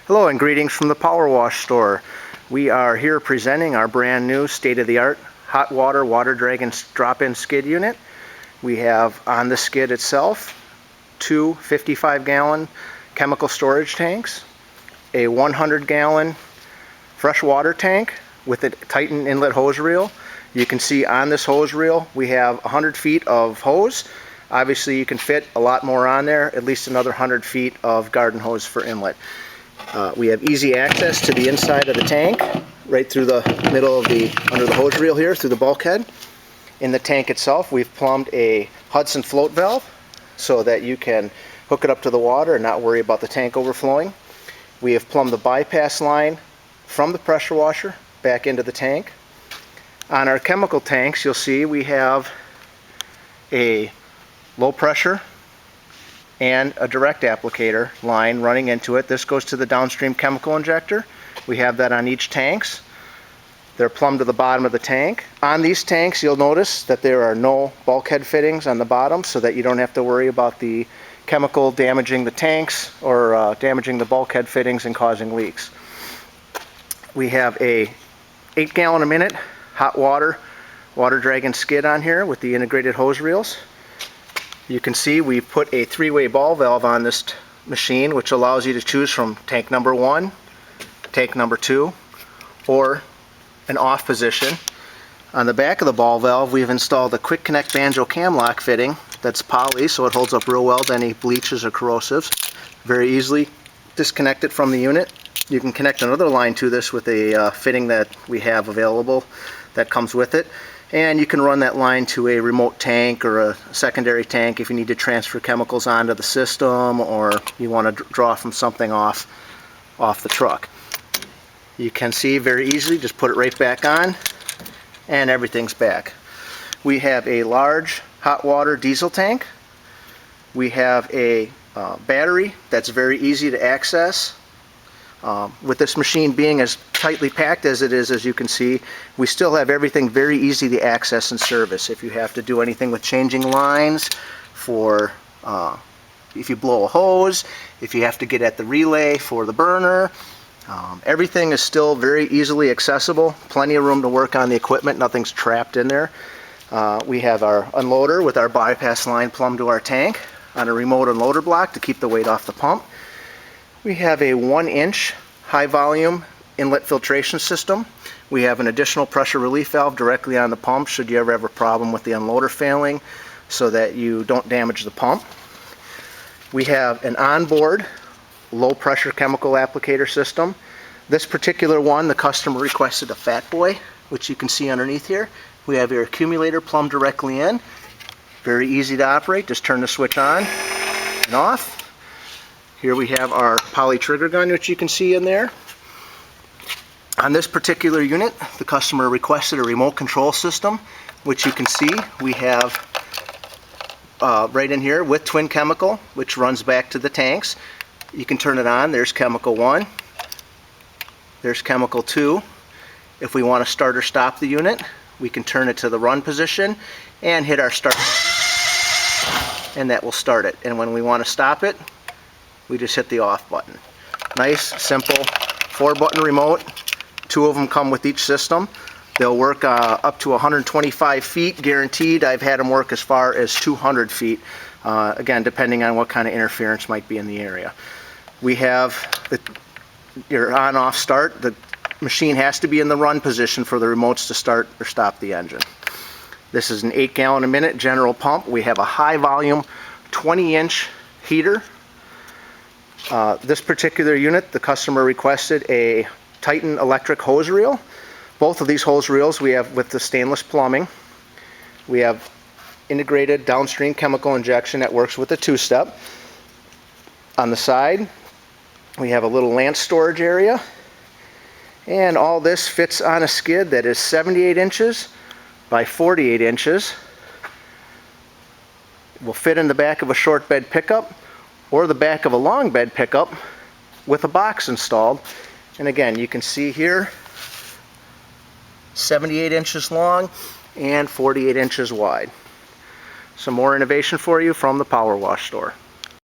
Hello and greetings from the Power Wash store. We are here presenting our brand new state-of-the-art hot water water dragon drop-in skid unit. We have on the skid itself two 55-gallon chemical storage tanks, a 100-gallon fresh water tank with a Titan inlet hose reel. You can see on this hose reel we have 100 feet of hose. Obviously you can fit a lot more on there, at least another 100 feet of garden hose for inlet. We have easy access to the inside of the tank, right through the middle of under the hose reel here, through the bulkhead. In the tank itself we've plumbed a Hudson float valve so that you can hook it up to the water and not worry about the tank overflowing. We have plumbed the bypass line from the pressure washer back into the tank. On our chemical tanks you'll see we have a low pressure and a direct applicator line running into it. This goes to the downstream chemical injector. We have that on each tanks. They're plumbed to the bottom of the tank. On these tanks you'll notice that there are no bulkhead fittings on the bottom, so that you don't have to worry about the chemical damaging the tanks or damaging the bulkhead fittings and causing leaks. We have a 8-gallon a minute hot water dragon skid on here with the integrated hose reels. You can see we've put a 3-way ball valve on this machine, which allows you to choose from tank number 1, tank number 2, or an off position. On the back of the ball valve we've installed a quick connect banjo cam lock fitting that's poly, so it holds up real well to any bleaches or corrosives. Very easily disconnect it from the unit. You can connect another line to this with a fitting that we have available that comes with it. And you can run that line to a remote tank or a secondary tank if you need to transfer chemicals onto the system, or you want to draw from something off the truck. You can see very easily, just put it right back on and everything's back. We have a large hot water diesel tank. We have a battery that's very easy to access. With this machine being as tightly packed as it is, as you can see, we still have everything very easy to access and service. If you have to do anything with changing lines, for if you blow a hose, if you have to get at the relay for the burner, everything is still very easily accessible. Plenty of room to work on the equipment, nothing's trapped in there. We have our unloader with our bypass line plumbed to our tank on a remote unloader block to keep the weight off the pump. We have a 1-inch high volume inlet filtration system. We have an additional pressure relief valve directly on the pump should you ever have a problem with the unloader failing, so that you don't damage the pump. We have an onboard low pressure chemical applicator system. This particular one, the customer requested a fat boy, which you can see underneath here. We have your accumulator plumbed directly in. Very easy to operate, just turn the switch on and off. Here we have our poly trigger gun, which you can see in there. On this particular unit, the customer requested a remote control system, which you can see we have right in here with twin chemical, which runs back to the tanks. You can turn it on. There's chemical 1. There's chemical 2. If we want to start or stop the unit, we can turn it to the run position and hit our start, and that will start it. And when we want to stop it, we just hit the off button. Nice, simple 4-button remote. 2 of them come with each system. They'll work up to 125 feet guaranteed. I've had them work as far as 200 feet, again depending on what kind of interference might be in the area. We have your on-off start. The machine has to be in the run position for the remotes to start or stop the engine. This is an 8-gallon a minute general pump. We have a high volume 20-inch heater. This particular unit, the customer requested a Titan electric hose reel. Both of these hose reels we have with the stainless plumbing. We have integrated downstream chemical injection that works with the 2-step. On the side we have a little lance storage area, and all this fits on a skid that is 78 inches by 48 inches. It will fit in the back of a short bed pickup or the back of a long bed pickup with a box installed. And again, you can see here 78 inches long and 48 inches wide. Some more innovation for you from the Power Wash store.